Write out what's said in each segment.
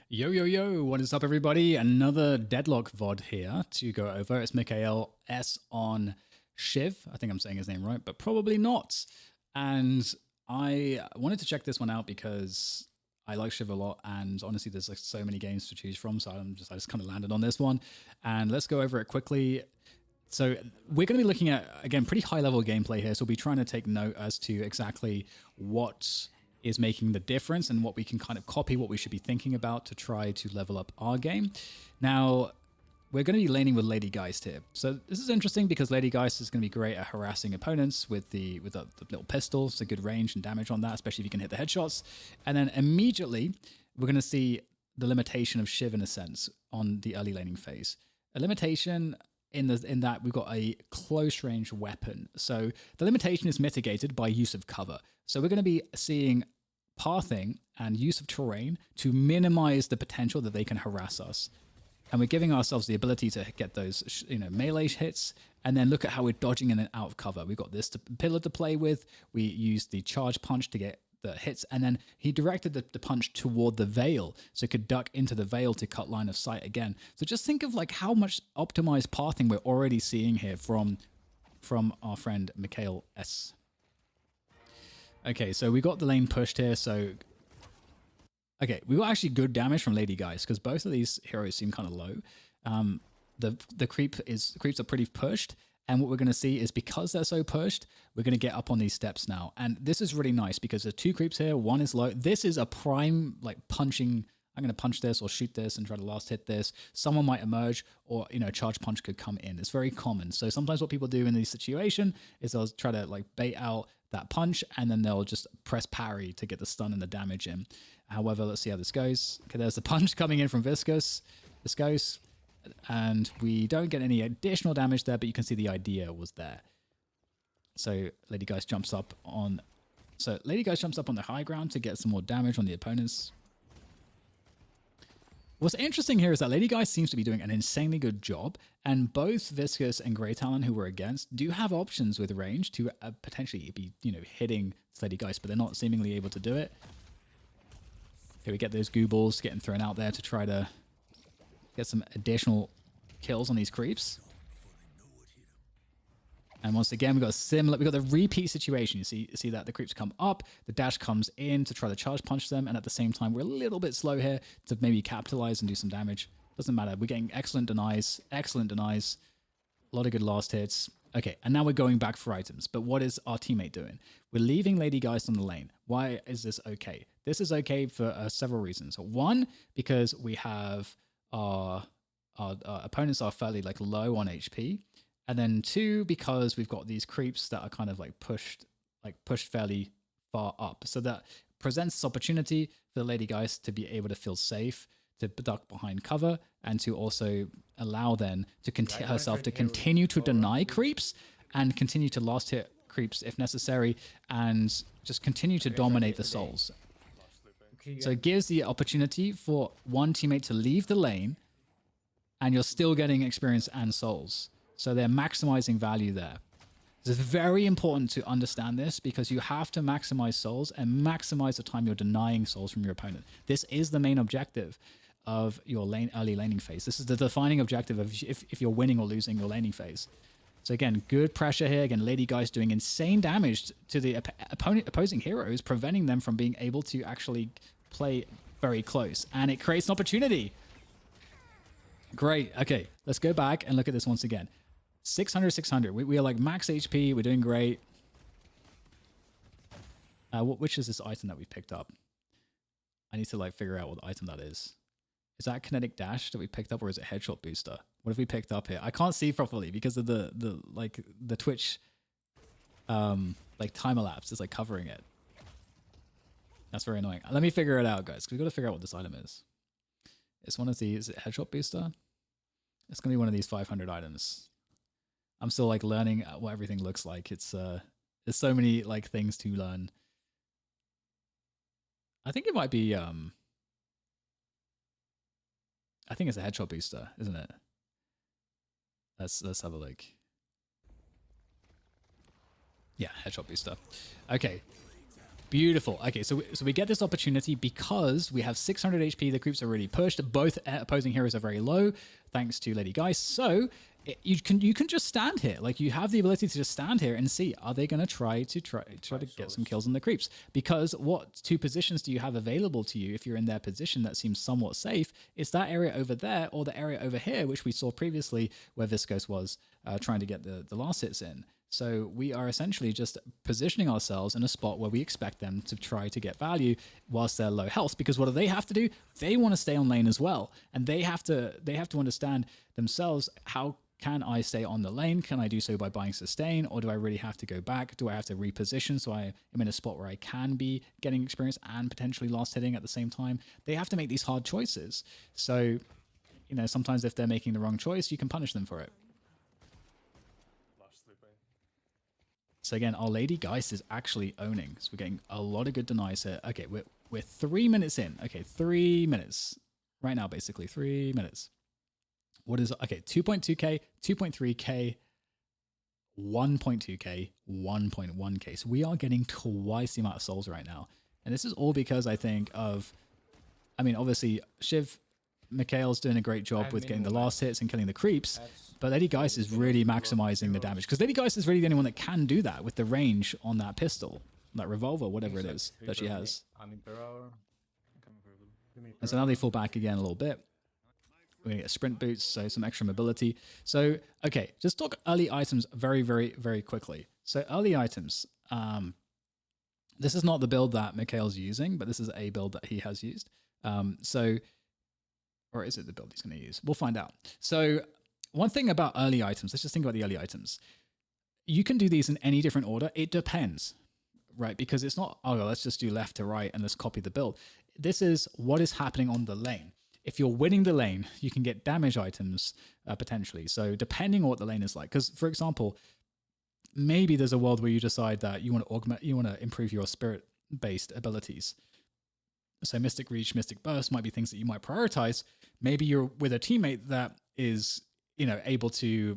Yo, yo, yo, what is up, everybody? Another Deadlock VOD here to go over. It's MikaelS on Shiv. I think I'm saying his name right, but probably not. And I wanted to check this one out because I like Shiv a lot, and honestly, there's like so many games to choose from, so I just kind of landed on this one. And let's go over it quickly. So we're going to be looking at, again, pretty high-level gameplay here, so we'll be trying to take note as to exactly what is making the difference and what we can kind of copy, what we should be thinking about to try to level up our game. Now, we're going to be laning with Lady Geist here. So this is interesting because Lady Geist is going to be great at harassing opponents with the little pistol. It's a good range and damage on that, especially if you can hit the headshots. And then immediately, we're going to see the limitation of Shiv in a sense on the early laning phase. A limitation in that we've got a close range weapon. So the limitation is mitigated by use of cover. So we're going to be seeing pathing and use of terrain to minimize the potential that they can harass us. And we're giving ourselves the ability to get those, melee hits, and then look at how we're dodging in and out of cover. We've got this pillar to play with. We used the charge punch to get the hits, and then he directed the punch toward the veil, so it could duck into the veil to cut line of sight again. So just think of like how much optimized pathing we're already seeing here from our friend MikaelS. Okay, so we got the lane pushed here, so okay, we got actually good damage from Lady Geist because both of these heroes seem kind of low. The creeps are pretty pushed, and what we're going to see is because they're so pushed, we're going to get up on these steps now. And this is really nice because there's two creeps here, one is low. This is a prime like punching. I'm going to punch this or shoot this and try to last hit this. Someone might emerge, or a charge punch could come in. It's very common. So sometimes what people do in this situation is they'll try to like bait out that punch, and then they'll just press parry to get the stun and the damage in. However, let's see how this goes. Okay, there's the punch coming in from Viscous, and we don't get any additional damage there, but you can see the idea was there. So Lady Geist jumps up on the high ground to get some more damage on the opponents. What's interesting here is that Lady Geist seems to be doing an insanely good job, and both Viscous and Grey Talon, who we're against, do have options with range to potentially be, hitting Lady Geist, but they're not seemingly able to do it. Here we get those goo balls getting thrown out there to try to get some additional kills on these creeps. And once again, we got the repeat situation. You see that the creeps come up, the dash comes in to try to charge punch them, and at the same time, we're a little bit slow here to maybe capitalize and do some damage. Doesn't matter. We're getting excellent denies, a lot of good last hits. Okay, and now we're going back for items. But what is our teammate doing? We're leaving Lady Geist on the lane. Why is this okay? This is okay for several reasons. One, because we have our opponents are fairly like low on HP. And then two, because we've got these creeps that are kind of like pushed fairly far up. So that presents this opportunity for the Lady Geist to be able to feel safe, to duck behind cover, and to also allow then to herself to continue to deny creeps and continue to last hit creeps if necessary, and just continue to dominate the souls. So it gives the opportunity for one teammate to leave the lane, and you're still getting experience and souls. So they're maximizing value there. It's very important to understand this because you have to maximize souls and maximize the time you're denying souls from your opponent. This is the main objective of your early laning phase. This is the defining objective of if you're winning or losing your laning phase. So again, good pressure here. Again, Lady Geist doing insane damage to the opposing heroes, preventing them from being able to actually play very close. And it creates an opportunity. Great. Okay, let's go back and look at this once again. 600. We are like max HP. We're doing great. Which is this item that we picked up? I need to like figure out what item that is. Is that kinetic dash that we picked up, or is it headshot booster? What have we picked up here? I can't see properly because of the Twitch like timer lapse is like covering it. That's very annoying. Let me figure it out, guys, because we've got to figure out what this item is. It's one of these. Is it headshot booster? It's gonna be one of these 500 items. I'm still like learning what everything looks like. It's there's so many like things to learn. I think it might be I think it's a headshot booster, isn't it? Let's have a look. Yeah, headshot booster. Okay. Beautiful. Okay, so we get this opportunity because we have 600 HP. The creeps are really pushed. Both opposing heroes are very low, thanks to Lady Geist. So you can just stand here. Like, you have the ability to just stand here and see, are they going to try to get some kills on the creeps? Because what two positions do you have available to you if you're in their position that seems somewhat safe? It's that area over there or the area over here, which we saw previously where Viscos was trying to get the last hits in. So we are essentially just positioning ourselves in a spot where we expect them to try to get value whilst they're low health. Because what do they have to do? They want to stay on lane as well, and they have to understand themselves, how can I stay on the lane? Can I do so by buying sustain, or do I really have to go back? Do I have to reposition so I am in a spot where I can be getting experience and potentially last hitting at the same time? They have to make these hard choices. So, sometimes if they're making the wrong choice, you can punish them for it. So again, our Lady Geist is actually owning. So we're getting a lot of good denies here. Okay, we're 3 minutes in. Okay, 3 minutes. Right now, basically, 3 minutes. What is, okay, 2.2k, 2.3k, 1.2k, 1.1k. So we are getting twice the amount of souls right now. And this is all because I think of, obviously, Shiv, MikaelS doing a great job with getting the last hits and killing the creeps. But Lady Geist is really maximizing the damage, because Lady Geist is really the only one that can do that with the range on that pistol, that revolver, whatever it is that she has. And so now they fall back again a little bit. We're going to get sprint boots, so some extra mobility. So, okay, just talk early items very, very, very quickly. So early items, this is not the build that MikaelS using, but this is a build that he has used. Or is it the build he's going to use? We'll find out. So one thing about early items, let's just think about the early items. You can do these in any different order. It depends, right? Because it's not, oh, let's just do left to right and let's copy the build. This is what is happening on the lane. If you're winning the lane, you can get damage items potentially. So depending on what the lane is like, because for example, maybe there's a world where you decide that you want to augment, you want to improve your spirit-based abilities. So Mystic Reach, Mystic Burst might be things that you might prioritize. Maybe you're with a teammate that is, able to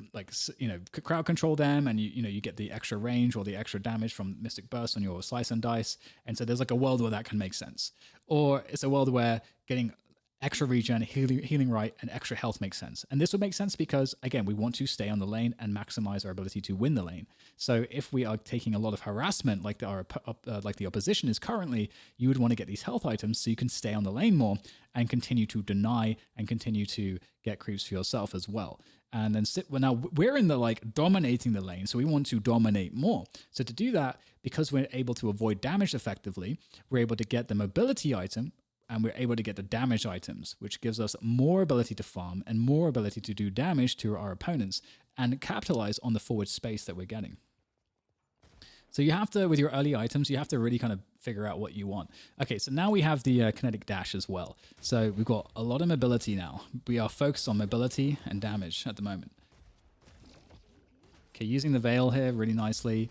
crowd control them, and you get the extra range or the extra damage from Mystic Burst on your slice and dice. And so there's like a world where that can make sense. Or it's a world where getting extra regen, healing right, and extra health makes sense. And this would make sense because, again, we want to stay on the lane and maximize our ability to win the lane. So if we are taking a lot of harassment like the opposition is currently, you would want to get these health items so you can stay on the lane more and continue to deny and continue to get creeps for yourself as well. And then now we're in the dominating the lane, so we want to dominate more. So to do that, because we're able to avoid damage effectively, we're able to get the mobility item, and we're able to get the damage items, which gives us more ability to farm and more ability to do damage to our opponents and capitalize on the forward space that we're getting. So you have to, with your early items, you have to really kind of figure out what you want. Okay, so now we have the kinetic dash as well. So we've got a lot of mobility now. We are focused on mobility and damage at the moment. Okay, using the veil here really nicely.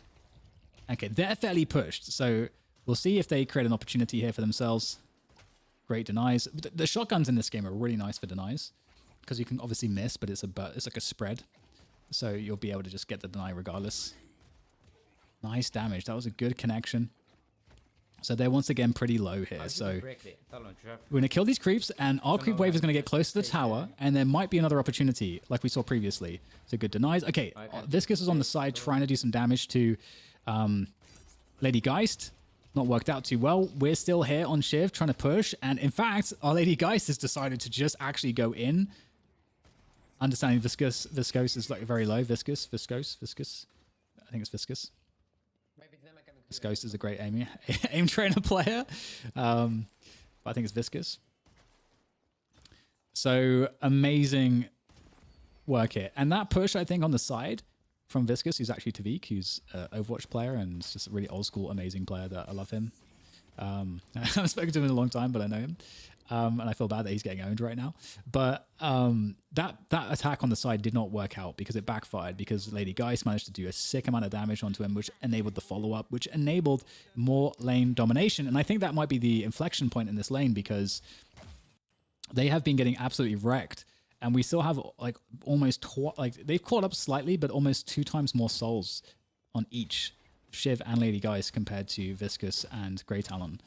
Okay, they're fairly pushed. So we'll see if they create an opportunity here for themselves. Great denies. The shotguns in this game are really nice for denies because you can obviously miss, but it's like a spread. So you'll be able to just get the deny regardless. Nice damage. That was a good connection. So they're once again pretty low here. So we're going to kill these creeps, and our creep wave is going to get close to the tower, and there might be another opportunity like we saw previously. So good denies. Okay, Viscous is on the side trying to do some damage to Lady Geist. Not worked out too well. We're still here on Shiv trying to push. And in fact, our Lady Geist has decided to just actually go in. Understanding Viscous is very low. Viscous. I think it's Viscous. Viscous is a great aim trainer player. But I think it's Viscous. So amazing work here. And that push, I think, on the side from Viscous, who's actually Tavik, who's an Overwatch player and is just a really old school, amazing player that I love him. I haven't spoken to him in a long time, but I know him. And I feel bad that he's getting owned right now. But that attack on the side did not work out because it backfired, because Lady Geist managed to do a sick amount of damage onto him, which enabled the follow-up, which enabled more lane domination. And I think that might be the inflection point in this lane, because they have been getting absolutely wrecked. And we still have almost they've caught up slightly, but almost 2 times more souls on each Shiv and Lady Geist compared to Viscous and Grey Talon.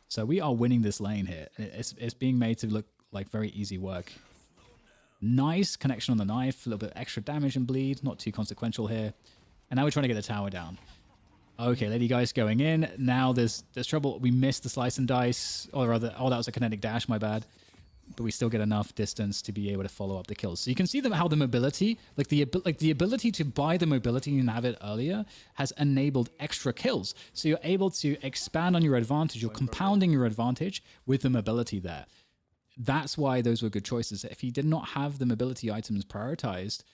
So we are winning this lane here. It's being made to look like very easy work. Nice connection on the knife, a little bit extra damage and bleed, not too consequential here. And now we're trying to get the tower down. Okay, Lady Geist going in. Now there's trouble. We missed the slice and dice, or rather, oh, that was a kinetic dash, my bad. But we still get enough distance to be able to follow up the kills. So you can see how the mobility, like the ability to buy the mobility and have it earlier, has enabled extra kills. So you're able to expand on your advantage. You're compounding your advantage with the mobility there. That's why those were good choices. If he did not have the mobility items prioritized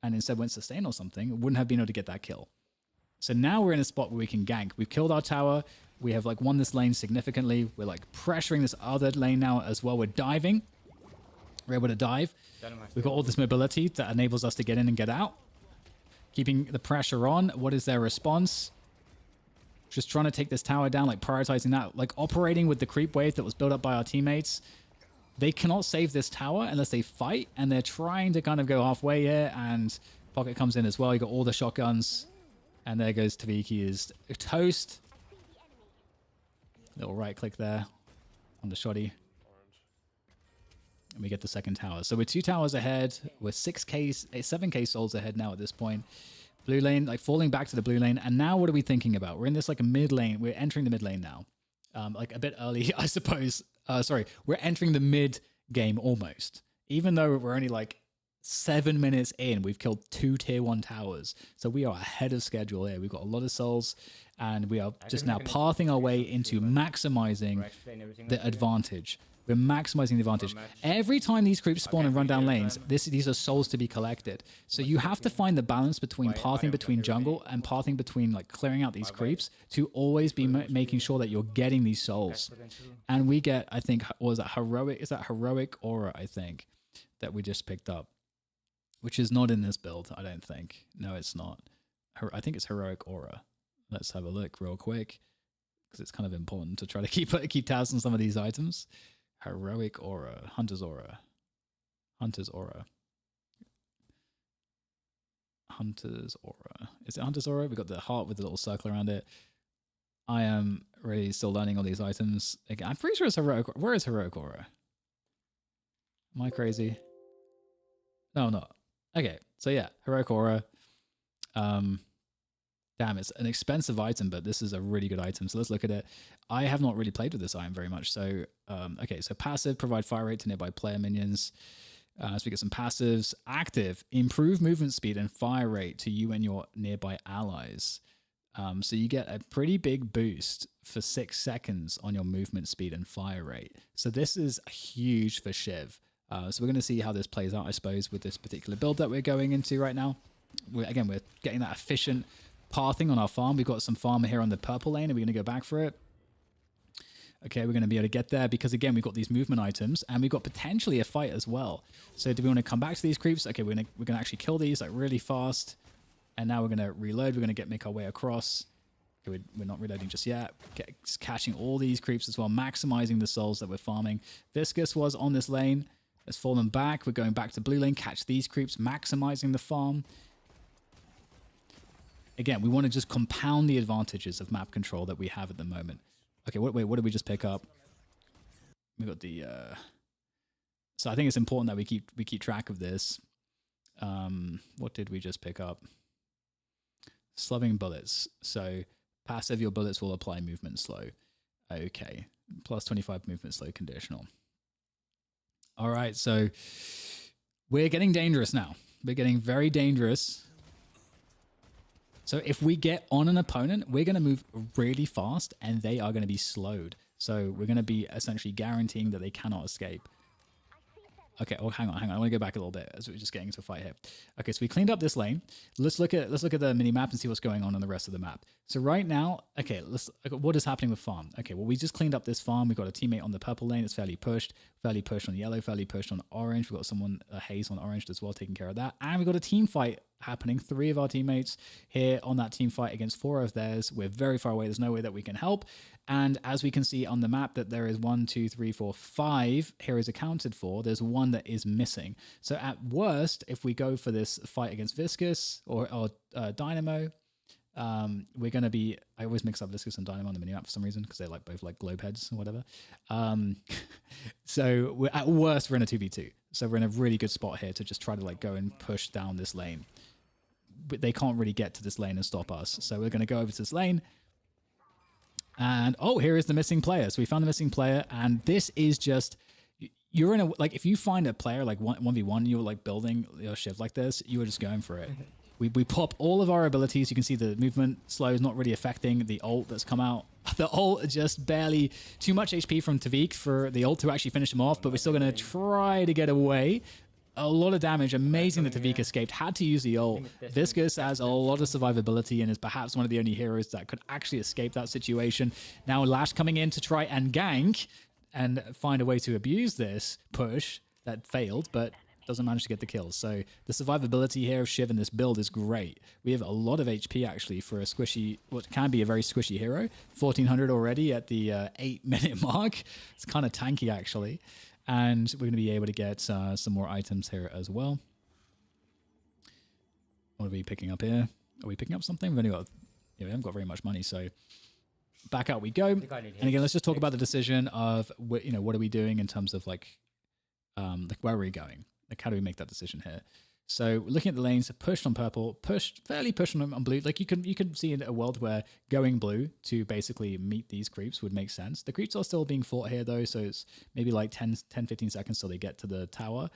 and instead went sustain or something, wouldn't have been able to get that kill. So now we're in a spot where we can gank. We've killed our tower. We have like won this lane significantly. We're like pressuring this other lane now as well. We're diving. We're able to dive. We've got all this mobility that enables us to get in and get out. Keeping the pressure on. What is their response? Just trying to take this tower down, like prioritizing that, like operating with the creep wave that was built up by our teammates. They cannot save this tower unless they fight, and they're trying to kind of go halfway here, and Pocket comes in as well. You got all the shotguns, and there goes Taviki is toast. Little right click there on the shoddy. And we get the second tower. So we're 2 towers ahead. We're 7k souls ahead now at this point. Blue lane, like falling back to the blue lane. And now what are we thinking about? We're in this like a mid lane. We're entering the mid lane now. Like a bit early, I suppose. Sorry, we're entering the mid game almost. Even though we're only like 7 minutes in, we've killed 2 tier 1 towers. So we are ahead of schedule here. We've got a lot of souls, and we are just now pathing our way into maximizing the advantage. We're maximizing the advantage. Every time these creeps spawn and run down lanes, these are souls to be collected. So you have to find the balance between pathing between jungle and pathing between like clearing out these creeps to always be making sure that you're getting these souls. And we get, I think, what was that heroic? Is that heroic aura? I think that we just picked up, which is not in this build. I don't think. No, it's not. I think it's heroic aura. Let's have a look real quick because it's kind of important to try to keep tabs on some of these items. Heroic aura, hunter's aura, hunter's aura, hunter's aura. Is it hunter's aura? We got the heart with the little circle around it. I am really still learning all these items. Again, I'm pretty sure it's heroic. Where is heroic aura? Am I crazy? No, I'm not. Okay, so yeah, heroic aura. Damn, it's an expensive item, but this is a really good item. So let's look at it. I have not really played with this item very much. So, okay, so passive, provide fire rate to nearby player minions. So we get some passives. Active, improve movement speed and fire rate to you and your nearby allies. So you get a pretty big boost for 6 seconds on your movement speed and fire rate. So this is huge for Shiv. So we're going to see how this plays out, I suppose, with this particular build that we're going into right now. We're getting that efficient pathing on our farm. We've got some farmer here on the purple lane, and we're going to go back for it. Okay, we're going to be able to get there because, again, we've got these movement items, and we've got potentially a fight as well. So do we want to come back to these creeps? Okay, we're going to actually kill these like really fast, and now we're going to reload. We're going to make our way across. Okay, we're not reloading just yet. Catching all these creeps as well, maximizing the souls that we're farming. Viscous was on this lane. Let's fall them back. We're going back to blue lane, catch these creeps, maximizing the farm. Again, we want to just compound the advantages of map control that we have at the moment. Okay, wait, what did we just pick up? We got the... So I think it's important that we keep track of this. What did we just pick up? Slugging bullets. So passive, your bullets will apply movement slow. Okay, plus 25 movement slow conditional. All right, so we're getting dangerous now. We're getting very dangerous. So if we get on an opponent, we're going to move really fast and they are going to be slowed. So we're going to be essentially guaranteeing that they cannot escape. Okay, oh, hang on. I want to go back a little bit as we're just getting into a fight here. Okay, so we cleaned up this lane. Let's look at the mini map and see what's going on the rest of the map. So right now, okay, what is happening with farm? Okay, well, we just cleaned up this farm. We've got a teammate on the purple lane. It's fairly pushed on yellow, fairly pushed on orange. We've got someone, Haze on orange as well, taking care of that. And we've got a team fight happening. 3 of our teammates here on that team fight against 4 of theirs. We're very far away. There's no way that we can help. And as we can see on the map that there is 1, 2, 3, 4, 5 heroes accounted for, there's 1 that is missing. So at worst, if we go for this fight against Viscous or Dynamo, we're going to be, I always mix up Viscous and Dynamo on the minimap for some reason because they're like both like globe heads or whatever. So we're at worst, we're in a 2v2. So we're in a really good spot here to just try to like go and push down this lane. But they can't really get to this lane and stop us. So we're going to go over to this lane. And oh, here is the missing player. So we found the missing player, and this is just, you're in a, like, if you find a player like 1v1, you're like building your Shiv like this, you were just going for it. We pop all of our abilities. You can see the movement slow is not really affecting the ult that's come out. The ult just barely, too much HP from Tavik for the ult to actually finish him off, but we're still going to try to get away. A lot of damage. Amazing that Tavik escaped. Had to use the ult. Viscous has a lot of survivability and is perhaps one of the only heroes that could actually escape that situation. Now Lash coming in to try and gank and find a way to abuse this push that failed, but doesn't manage to get the kills. So the survivability here of Shiv in this build is great. We have a lot of HP actually for a squishy, what can be a very squishy hero. 1400 already at the 8-minute mark. It's kind of tanky actually. And we're going to be able to get some more items here as well. What are we picking up here? Are we picking up something? We've only got, we haven't got very much money, so back out we go. And again, let's just talk about the decision of, what are we doing in terms of like where are we going? Like, how do we make that decision here? So looking at the lanes, pushed on purple, fairly pushed on blue. Like you could see in a world where going blue to basically meet these creeps would make sense. The creeps are still being fought here though, so it's maybe like 10, 15 seconds till they get to the tower.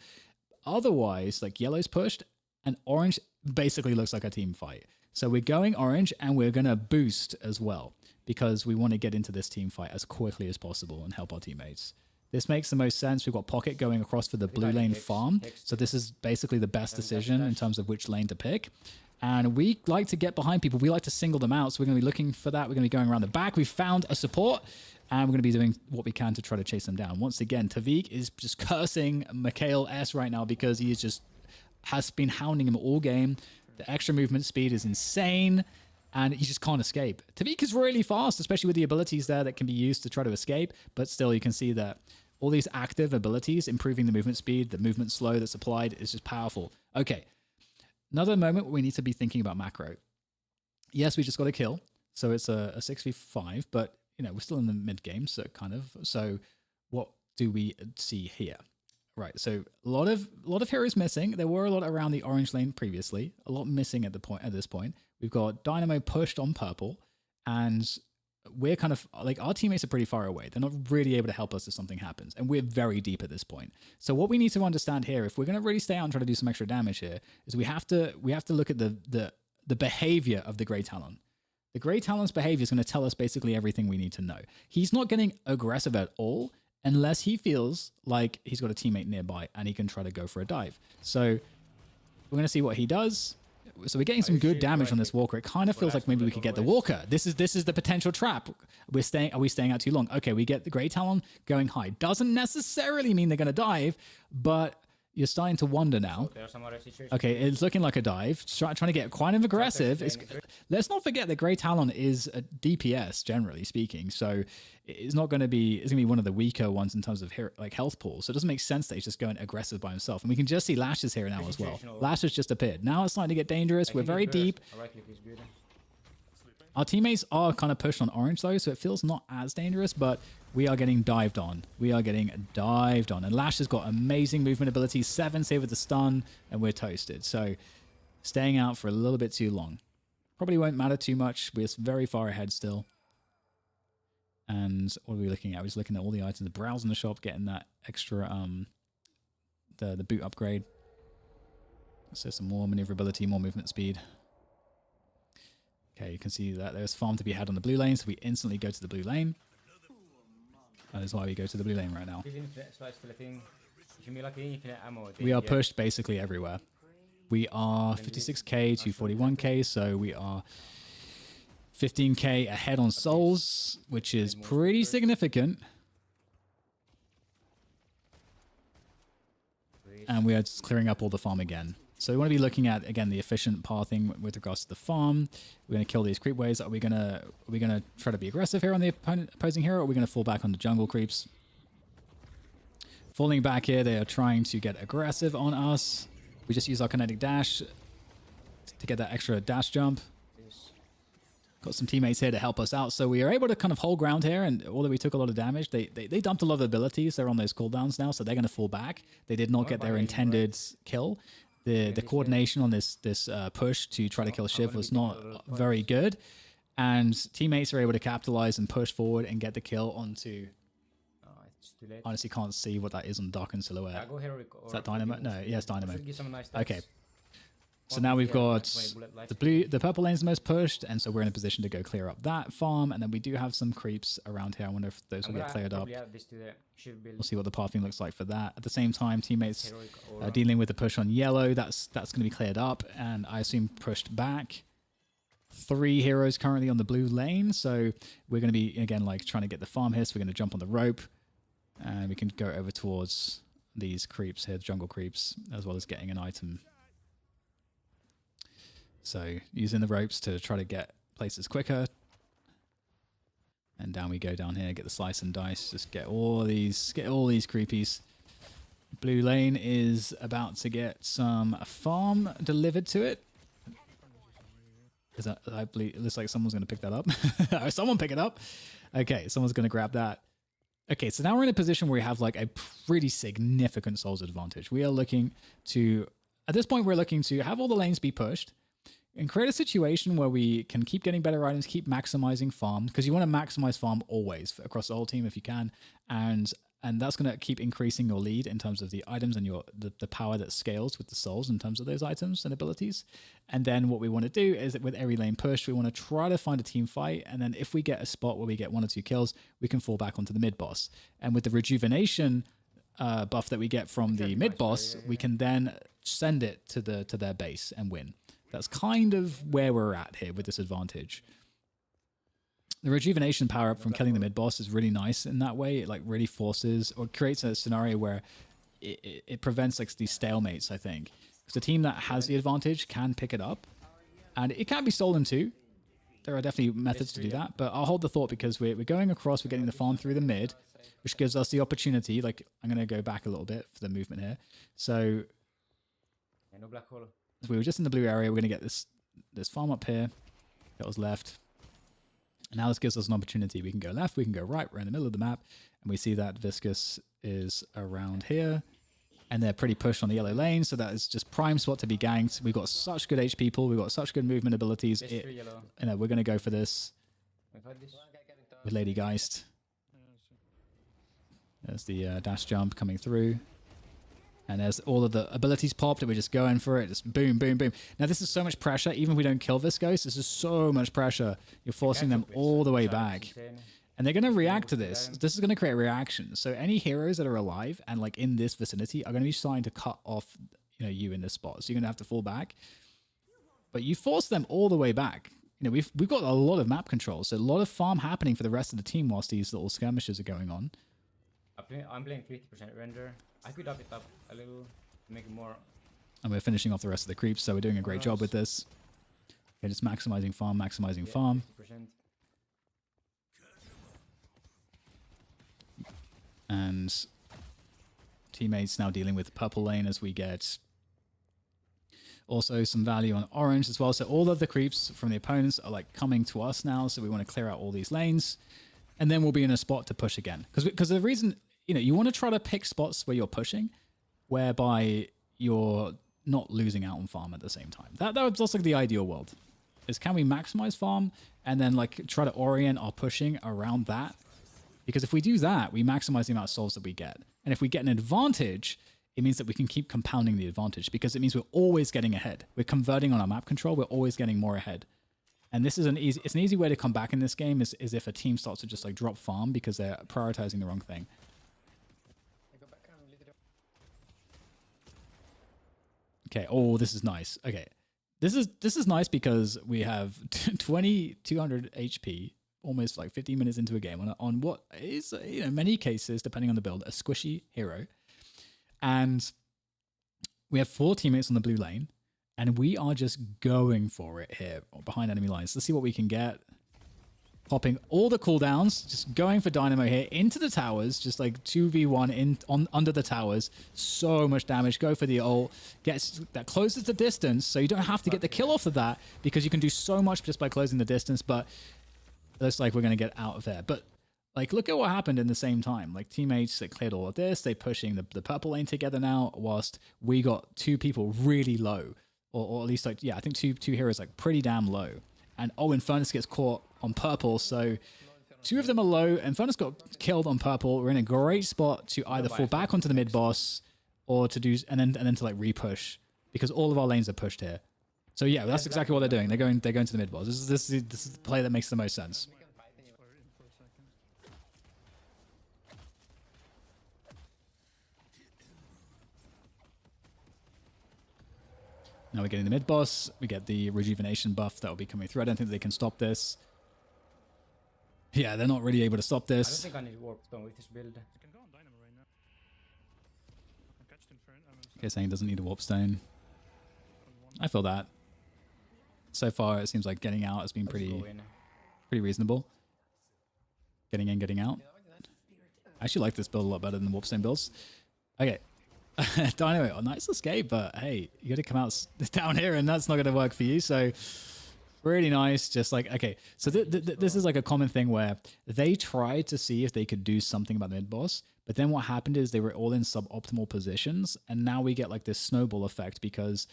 Otherwise, like yellow's pushed and orange basically looks like a team fight. So we're going orange and we're going to boost as well because we want to get into this team fight as quickly as possible and help our teammates. This makes the most sense. We've got Pocket going across for the blue lane farm. So this is basically the best decision in terms of which lane to pick. And we like to get behind people. We like to single them out. So we're going to be looking for that. We're going to be going around the back. We found a support and we're going to be doing what we can to try to chase them down. Once again, Tavik is just cursing MikaelS right now because he is just has been hounding him all game. The extra movement speed is insane. And you just can't escape. Tavik is really fast, especially with the abilities there that can be used to try to escape. But still, you can see that all these active abilities, improving the movement speed, the movement slow that's applied is just powerful. Okay, another moment where we need to be thinking about macro. Yes, we just got a kill. So it's a 6v5, but we're still in the mid game, so kind of. So what do we see here? Right, so a lot of heroes missing. There were a lot around the orange lane previously. A lot missing at this point. We've got Dynamo pushed on purple, and we're kind of like our teammates are pretty far away. They're not really able to help us if something happens, and we're very deep at this point. So what we need to understand here, if we're going to really stay out and try to do some extra damage here, is we have to look at the behavior of the Grey Talon. The Grey Talon's behavior is going to tell us basically everything we need to know. He's not getting aggressive at all, unless he feels like he's got a teammate nearby and he can try to go for a dive. So we're going to see what he does. So we're getting some good damage on this walker. It kind of feels like maybe we could get the walker. This is the potential trap. Are we staying out too long? Okay, we get the Grey Talon going high. Doesn't necessarily mean they're going to dive, but you're starting to wonder now. Okay, it's looking like a dive. Trying to get quite aggressive. Let's not forget that Grey Talon is a DPS, generally speaking. So it's not going to be. It's going to be one of the weaker ones in terms of health pool. So it doesn't make sense that he's just going aggressive by himself. And we can just see Lashes here now as well. Lashes just appeared. Now it's starting to get dangerous. We're very deep. Our teammates are kind of pushed on orange though, so it feels not as dangerous, but we are getting dived on. We are getting dived on. And Lash has got amazing movement abilities, 7 save with the stun, and we're toasted. So staying out for a little bit too long. Probably won't matter too much. We're very far ahead still. And what are we looking at? We're just looking at all the items, browsing the shop, getting that extra, the boot upgrade. So some more maneuverability, more movement speed. Okay, you can see that there's farm to be had on the blue lane, so we instantly go to the blue lane. That is why we go to the blue lane right now. We are pushed basically everywhere. We are 56k to 41k, so we are 15k ahead on souls, which is pretty significant. And we are just clearing up all the farm again. So we want to be looking at, again, the efficient pathing with regards to the farm. We're going to kill these creep waves. Are we going to try to be aggressive here on the opposing hero, or are we going to fall back on the jungle creeps? Falling back here, they are trying to get aggressive on us. We just use our kinetic dash to get that extra dash jump. Got some teammates here to help us out. So we are able to kind of hold ground here. And although we took a lot of damage, they dumped a lot of abilities. They're on those cooldowns now, so they're going to fall back. They did not get their intended kill. The coordination on this push to try to kill Shiv was not very good. And teammates are able to capitalize and push forward and get the kill onto... Honestly, can't see what that is on Dock and Silhouette. Is that Dynamo? No, yes, Dynamo. Okay. So now we've got the purple lane's the most pushed, and so we're in a position to go clear up that farm, and then we do have some creeps around here. I wonder if those will get cleared up. We'll see what the pathing looks like for that. At the same time, teammates are dealing with the push on yellow. That's going to be cleared up, and I assume pushed back. 3 heroes currently on the blue lane, so we're going to be, again, like trying to get the farm here, so we're going to jump on the rope, and we can go over towards these creeps here, jungle creeps, as well as getting an item. So using the ropes to try to get places quicker. And down we go down here, get the slice and dice, just get all these creepies. Blue lane is about to get some farm delivered to it. I believe it looks like someone's going to pick that up. Someone pick it up. Okay, someone's going to grab that. Okay, so now we're in a position where we have like a pretty significant souls advantage. We are looking to, at this point, we're looking to have all the lanes be pushed and create a situation where we can keep getting better items, keep maximizing farm, because you want to maximize farm always across the whole team if you can, and that's going to keep increasing your lead in terms of the items and the power that scales with the souls in terms of those items and abilities. And then what we want to do is that with every lane push, we want to try to find a team fight, and then if we get a spot where we get 1 or 2 kills, we can fall back onto the mid boss. And with the rejuvenation buff that we get from the mid boss, we can then send it to their base and win. That's kind of where we're at here with this advantage. The rejuvenation power-up from killing the mid-boss is really nice in that way. It like really forces or creates a scenario where it prevents like these stalemates, I think. Because the team that has the advantage can pick it up. And it can be stolen too. There are definitely methods to do that. But I'll hold the thought because we're going across, we're getting the farm through the mid, which gives us the opportunity. Like, I'm going to go back a little bit for the movement here. So we were just in the blue area. We're going to get this farm up here that was left. And now this gives us an opportunity. We can go left, we can go right. We're in the middle of the map. And we see that Viscous is around here. And they're pretty pushed on the yellow lane. So that is just prime spot to be ganked. We've got such good HP pool. We've got such good movement abilities. We're going to go for this with Lady Geist. There's the dash jump coming through. And there's all of the abilities popped, and we're just going for it. Just boom, boom, boom. Now, this is so much pressure. Even if we don't kill Viscous, this is so much pressure. You're forcing them all the way back. And they're going to react to this. This is going to create a reaction. So any heroes that are alive and like in this vicinity are going to be starting to cut off you in this spot. So you're going to have to fall back. But you force them all the way back. We've got a lot of map control. So a lot of farm happening for the rest of the team whilst these little skirmishes are going on. I'm playing 50% render. I could up it up a little to make it more. And we're finishing off the rest of the creeps, so we're doing a great job with this. Okay, just maximizing farm, maximizing farm. 50%. And teammates now dealing with purple lane as we get also some value on orange as well. So all of the creeps from the opponents are like coming to us now, so we want to clear out all these lanes. And then we'll be in a spot to push again. Because the reason, you want to try to pick spots where you're pushing, whereby you're not losing out on farm at the same time. That's like the ideal world. Is can we maximize farm and then like try to orient our pushing around that? Because if we do that, we maximize the amount of souls that we get. And if we get an advantage, it means that we can keep compounding the advantage because it means we're always getting ahead. We're converting on our map control. We're always getting more ahead. And this is an easy way to come back in this game is if a team starts to just like drop farm because they're prioritizing the wrong thing. Okay. Oh, this is nice. Okay. This is nice because we have 200 HP, almost like 15 minutes into a game on what is, in many cases, depending on the build, a squishy hero. And we have 4 teammates on the blue lane. And we are just going for it here behind enemy lines. Let's see what we can get. popping all the cooldowns, just going for Dynamo here into the towers, just like 2v1 under the towers. So much damage. Go for the ult. That closes the distance, so you don't have to get the kill off of that because you can do so much just by closing the distance. But it looks like we're going to get out of there. But like, look at what happened in the same time. Like, teammates that cleared all of this. They're pushing the purple lane together now, whilst we got two people really low. Or at least, like, yeah, I think two heroes, like, pretty damn low. And, oh, Infernus gets caught on purple, so two of them are low. Infernus got killed on purple. We're in a great spot to either fall back onto the mid-boss or to do... And then to, like, re-push. Because all of our lanes are pushed here. So, yeah, that's exactly what they're doing. They're going to the mid-boss. This is the play that makes the most sense. Now we're getting the mid-boss. We get the rejuvenation buff that will be coming through. I don't think they can stop this. Yeah, they're not really able to stop this. I don't think I need warp stone with this build. You can go on Dynamo right now. I catched Inferno. Okay, saying he doesn't need a warp stone. I feel that. So far, it seems like getting out has been pretty reasonable. Getting in, getting out. I actually like this build a lot better than the warp stone builds. Okay. Dynamo, a nice escape, but hey, you got to come out down here, and that's not going to work for you. So, really nice. Just like, okay, so this is like a common thing where they tried to see if they could do something about the mid boss, but then what happened is they were all in suboptimal positions, and now we get like this snowball effect because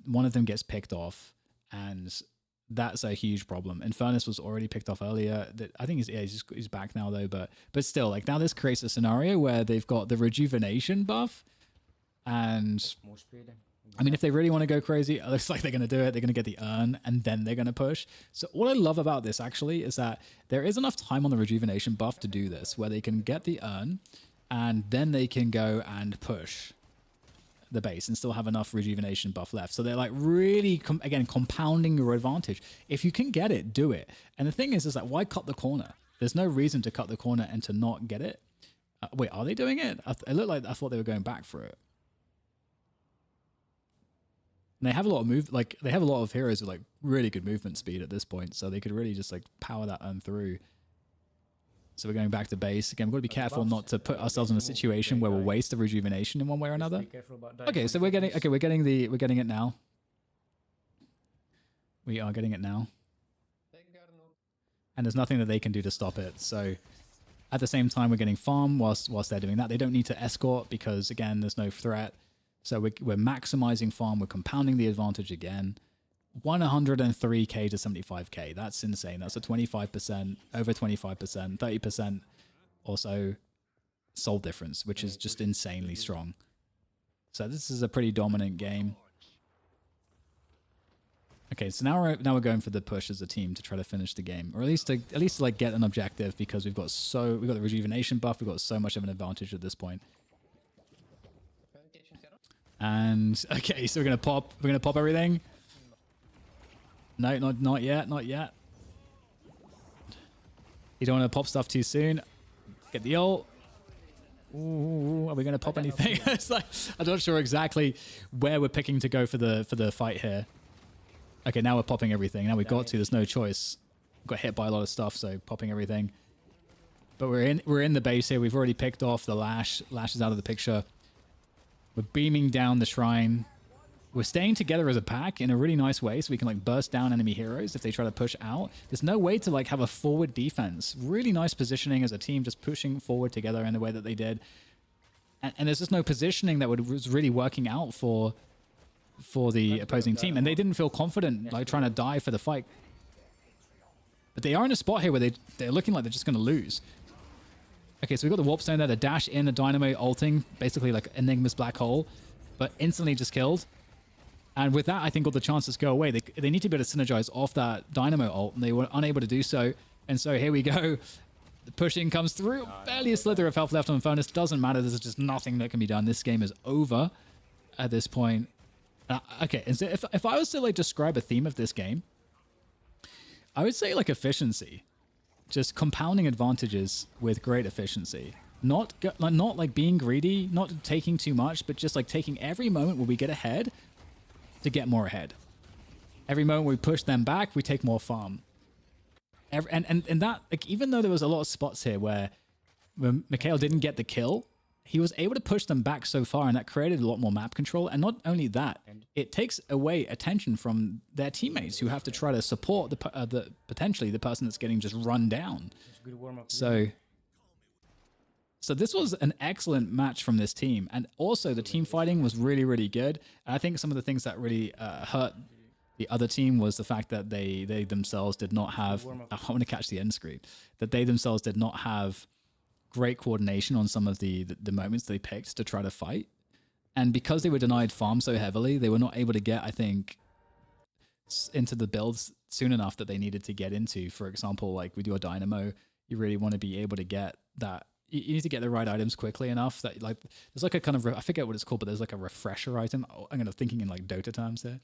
one of them gets picked off, and that's a huge problem. Infernus was already picked off earlier. I think he's back now though, but still, like, now this creates a scenario where they've got the rejuvenation buff. And more speed. I mean, if they really want to go crazy, it looks like they're going to do it. They're going to get the urn and then they're going to push. So what I love about this actually is that there is enough time on the rejuvenation buff to do this, where they can get the urn and then they can go and push the base and still have enough rejuvenation buff left. So they're like really, again, compounding your advantage. If you can get it, do it. And the thing is that why cut the corner? There's no reason to cut the corner and to not get it. Wait, are they doing it? It looked like I thought they were going back for it. And they have a lot of they have a lot of heroes with like really good movement speed at this point, so they could really just like power that urn through. So we're going back to base again. We've got to be careful not to put ourselves in a situation where we'll waste the rejuvenation in one way or another. Okay, so we're getting it now. We are getting it now, and there's nothing that they can do to stop it. So at the same time, we're getting farm whilst they're doing that. They don't need to escort because again, there's no threat. So we're maximizing farm. We're compounding the advantage again. 103k to 75k. That's insane. That's a 25%, over 25%, 30% also soul difference, which is just insanely strong. So this is a pretty dominant game. Okay, so now we're going for the push as a team to try to finish the game, or at least to like get an objective, because we've got the rejuvenation buff. We've got so much of an advantage at this point. And okay, so we're gonna pop everything. No, not yet, not yet. You don't want to pop stuff too soon. Get the ult. Ooh, are we gonna pop anything? It's like, I'm not sure exactly where we're picking to go for the fight here. Okay, now we're popping everything. Now we've got to. There's no choice. Got hit by a lot of stuff, so popping everything. But we're in the base here. We've already picked off the Lash. Lash is out of the picture. We're beaming down the shrine. We're staying together as a pack in a really nice way, so we can like burst down enemy heroes if they try to push out. There's no way to like have a forward defense. Really nice positioning as a team, just pushing forward together in the way that they did. And there's just no positioning that was really working out for the opposing team, and they didn't feel confident like trying to die for the fight. But they are in a spot here where they're looking like they're just going to lose. Okay, so we've got the warp stone there, the dash in, the dynamo ulting, basically like Enigma's black hole, but instantly just killed. And with that, I think all the chances go away. They need to be able to synergize off that dynamo ult, and they were unable to do so. And so here we go. The pushing comes through. Barely a slither of health left on Infernus. Doesn't matter. There's just nothing that can be done. This game is over at this point. Okay, and so if I was to like describe a theme of this game, I would say like efficiency. Just compounding advantages with great efficiency. Not like being greedy, not taking too much, but just like taking every moment where we get ahead to get more ahead. Every moment we push them back, we take more farm. And that, like, even though there was a lot of spots here where Mikael didn't get the kill, he was able to push them back so far, and that created a lot more map control. And not only that, it takes away attention from their teammates who have to try to support the potentially the person that's getting just run down. Good warm-up. So this was an excellent match from this team, and also the team fighting was really, really good. And I think some of the things that really hurt the other team was the fact that they themselves did not have. I want to catch the end screen. That they themselves did not have great coordination on some of the moments they picked to try to fight, and because they were denied farm so heavily, they were not able to get, I think, into the builds soon enough that they needed to get into. For example, like with your Dynamo, you really want to be able to get that. You need to get the right items quickly enough that, like, there's like a kind of, I forget what it's called, but there's like a refresher item. I'm kind of thinking in like Dota terms there.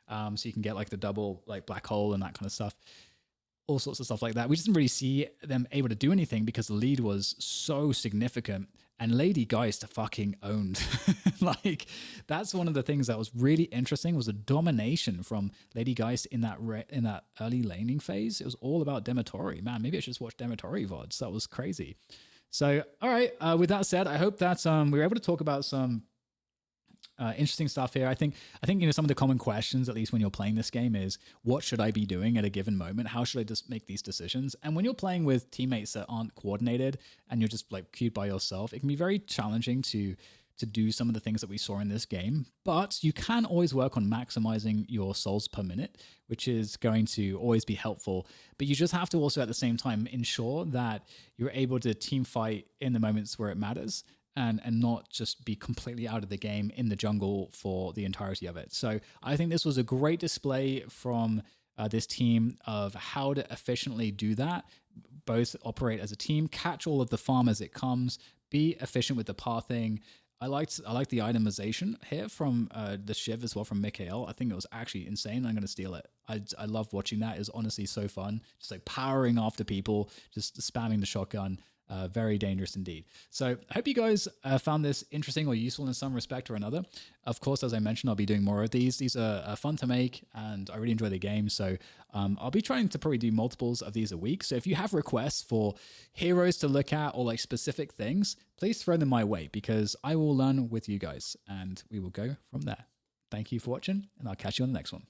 So you can get like the double like black hole and that kind of stuff. All sorts of stuff like that. We just didn't really see them able to do anything because the lead was so significant, and Lady Geist fucking owned. Like, that's one of the things that was really interesting, was the domination from Lady Geist in that early laning phase. It was all about Dematori. Man, maybe I should just watch Dematori VODs. That was crazy. So, all right. With that said, I hope that we were able to talk about some interesting stuff here. I think some of the common questions, at least when you're playing this game, is what should I be doing at a given moment? How should I just make these decisions? And when you're playing with teammates that aren't coordinated and you're just like queued by yourself, it can be very challenging to do some of the things that we saw in this game. But you can always work on maximizing your souls per minute, which is going to always be helpful. But you just have to also at the same time ensure that you're able to team fight in the moments where it matters, and not just be completely out of the game in the jungle for the entirety of it. So I think this was a great display from this team of how to efficiently do that, both operate as a team, catch all of the farm as it comes, be efficient with the pathing. I like the itemization here from the Shiv as well from MikaelS. I think it was actually insane. I'm going to steal it. I love watching that. It's honestly so fun. Just like powering after people, just spamming the shotgun. Very dangerous indeed. So I hope you guys found this interesting or useful in some respect or another. Of course, as I mentioned, I'll be doing more of these. These are fun to make, and I really enjoy the game. So I'll be trying to probably do multiples of these a week. So if you have requests for heroes to look at or like specific things, please throw them my way, because I will learn with you guys and we will go from there. Thank you for watching, and I'll catch you on the next one.